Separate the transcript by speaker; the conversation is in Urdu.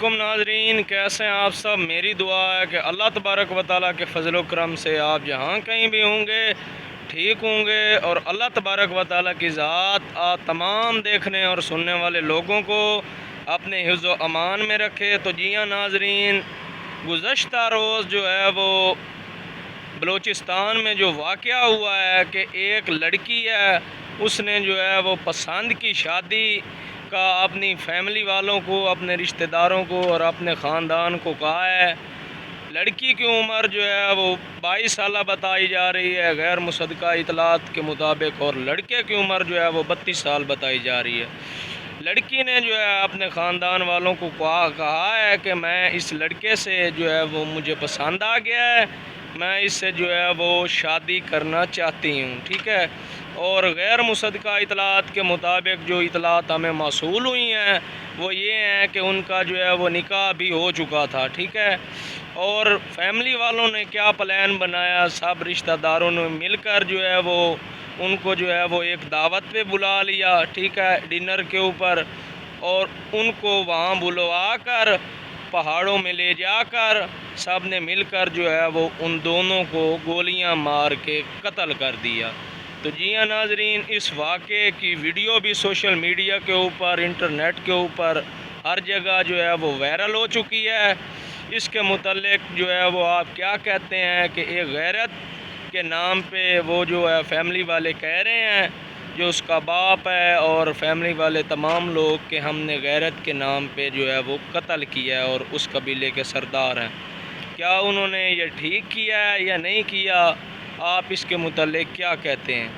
Speaker 1: علیکم ناظرین، کیسے ہیں آپ سب؟ میری دعا ہے کہ اللہ تبارک و تعالیٰ کے فضل و کرم سے آپ جہاں کہیں بھی ہوں گے ٹھیک ہوں گے، اور اللہ تبارک و تعالیٰ کی ذات آپ تمام دیکھنے اور سننے والے لوگوں کو اپنے حفظ و امان میں رکھے۔ تو جی ہاں ناظرین، گزشتہ روز جو ہے وہ بلوچستان میں جو واقعہ ہوا ہے کہ ایک لڑکی ہے، اس نے جو ہے وہ پسند کی شادی کا اپنی فیملی والوں کو، اپنے رشتہ داروں کو اور اپنے خاندان کو کہا ہے۔ لڑکی کی عمر جو ہے وہ 22 سالہ بتائی جا رہی ہے غیر مصدقہ اطلاعات کے مطابق، اور لڑکے کی عمر جو ہے وہ 32 سال بتائی جا رہی ہے۔ لڑکی نے جو ہے اپنے خاندان والوں کو کہا ہے کہ میں اس لڑکے سے جو ہے وہ مجھے پسند آ گیا ہے، میں اس سے جو ہے وہ شادی کرنا چاہتی ہوں، ٹھیک ہے۔ اور غیر مصدقہ اطلاعات کے مطابق جو اطلاعات ہمیں موصول ہوئی ہیں وہ یہ ہیں کہ ان کا جو ہے وہ نکاح بھی ہو چکا تھا، ٹھیک ہے۔ اور فیملی والوں نے کیا پلان بنایا، سب رشتہ داروں نے مل کر جو ہے وہ ان کو جو ہے وہ ایک دعوت پہ بلا لیا، ٹھیک ہے، ڈنر کے اوپر، اور ان کو وہاں بلوا کر پہاڑوں میں لے جا کر سب نے مل کر جو ہے وہ ان دونوں کو گولیاں مار کے قتل کر دیا۔ تو جی ہاں ناظرین، اس واقعے کی ویڈیو بھی سوشل میڈیا کے اوپر، انٹرنیٹ کے اوپر ہر جگہ جو ہے وہ وائرل ہو چکی ہے۔ اس کے متعلق جو ہے وہ آپ کیا کہتے ہیں کہ ایک غیرت کے نام پہ وہ جو ہے فیملی والے کہہ رہے ہیں، جو اس کا باپ ہے اور فیملی والے تمام لوگ، کہ ہم نے غیرت کے نام پہ جو ہے وہ قتل کیا ہے اور اس قبیلے کے سردار ہیں؟ کیا انہوں نے یہ ٹھیک کیا ہے یا نہیں کیا؟ آپ اس کے متعلق کیا کہتے ہیں؟